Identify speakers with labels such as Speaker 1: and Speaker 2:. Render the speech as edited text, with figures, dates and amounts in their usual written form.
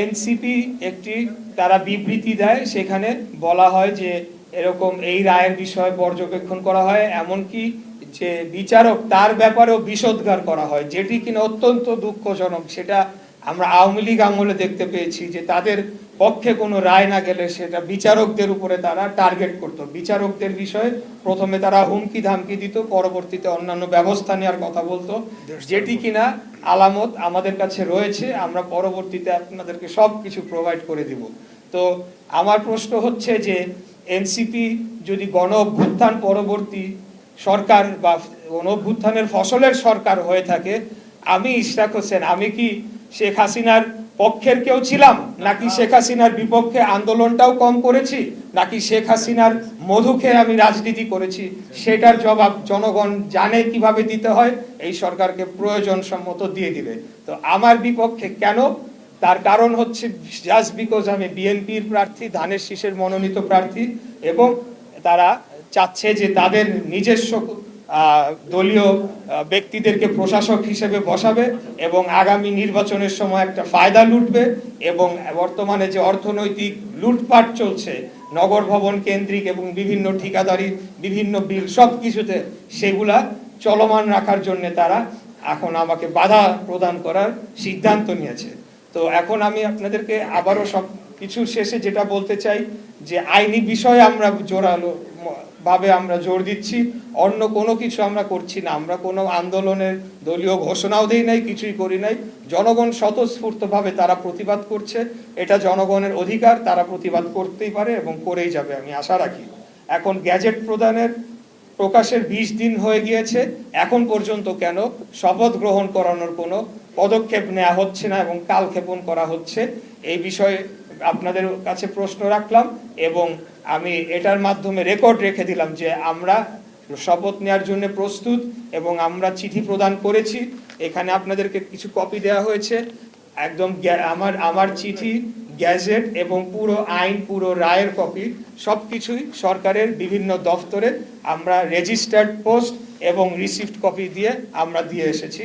Speaker 1: NCP একটি তারা বিবৃতি দেয়, সেখানে বলা হয় যে এরকম এই রায়ের বিষয়ে পর্যবেক্ষণ করা হয়, এমনকি যে বিচারক তার ব্যাপারেও বিষোদ্গার করা হয়, যেটি কিনা অত্যন্ত দুঃখজনক। সেটা আমরা আওয়ামী লীগ আমলে দেখতে পেয়েছি যে তাদের পক্ষে কোনো রায় না গেলে সেটা বিচারকদের উপরে তারা টার্গেট করত। বিচারকদের বিষয়ে প্রথমে তারা হুমকি ধামকি দিত, পরবর্তীতে অন্যান্য ব্যবস্থা নেওয়ার কথা বলতো, যেটি কিনা আলামত আমাদের কাছে রয়েছে। আমরা পরবর্তীতে আপনাদেরকে সব কিছু প্রোভাইড করে দিব। তো আমার প্রশ্ন হচ্ছে যে এনসিপি যদি গণ অভ্যুত্থান পরবর্তী সরকার বা গণ অভ্যুত্থানের ফসলের সরকার হয়ে থাকে, আমি ইশরাক হোসেন, আমি কি শেখ হাসিনার পক্ষের কেউ ছিলাম, নাকি শেখ হাসিনার বিপক্ষে আন্দোলনটাও কম করেছি, নাকি শেখ হাসিনার মধু খেয়ে আমি রাজনীতি করেছি, সেটার জবাব জনগণ জানে কিভাবে দিতে হয়, এই সরকারকে প্রয়োজন সম্মত দিয়ে দিবে। তো আমার বিপক্ষে কেন? তার কারণ হচ্ছে জাস্ট বিকজ আমি বিএনপির প্রার্থী, ধানের শীষের মনোনীত প্রার্থী, এবং তারা চাচ্ছে যে তাদের নিজস্ব দলীয় ব্যক্তিদেরকে প্রশাসক হিসেবে বসাবে এবং আগামী নির্বাচনের সময় একটা ফায়দা লুটবে। এবং বর্তমানে যে অর্থনৈতিক লুটপাট চলছে নগর ভবন কেন্দ্রিক এবং বিভিন্ন ঠিকাদারি বিভিন্ন বিল সব কিছুতে, সেগুলা চলমান রাখার জন্য তারা এখন আমাকে বাধা প্রদান করার সিদ্ধান্ত নিয়েছে। তো এখন আমি আপনাদেরকে আবারও সব কিছু শেষে যেটা বলতে চাই যে আইনি বিষয়ে আমরা জোরালো ভাবে আমরা জোর দিচ্ছি, অন্য কোনো কিছু আমরা করছি না। আমরা কোনো আন্দোলনের দলীয় ঘোষণাও দেই নাই, কিছুই করি নাই। জনগণ স্বতঃস্ফূর্তভাবে তারা প্রতিবাদ করছে, এটা জনগণের অধিকার, তারা প্রতিবাদ করতেই পারে এবং করেই যাবে, আমি আশা রাখি। এখন গ্যাজেট প্রকাশের 20 দিন হয়ে গিয়েছে, এখন পর্যন্ত কেন শপথ গ্রহণ করানোর কোনো পদক্ষেপ নেওয়া হচ্ছে না এবং কালক্ষেপণ করা হচ্ছে? এই বিষয়ে আপনাদের কাছে প্রশ্ন রাখলাম এবং আমি এটার মাধ্যমে রেকর্ড রেখে দিলাম যে আমরা শপথ নেওয়ার জন্য প্রস্তুত এবং আমরা চিঠি প্রদান করেছি। এখানে আপনাদেরকে কিছু কপি দেওয়া হয়েছে, একদম আমার চিঠি, গ্যাজেট এবং পুরো আইন, পুরো রায়ের কপি, সব কিছুই সরকারের বিভিন্ন দফতরে আমরা রেজিস্টার্ড পোস্ট এবং রিসিভড কপি দিয়ে আমরা দিয়ে এসেছি।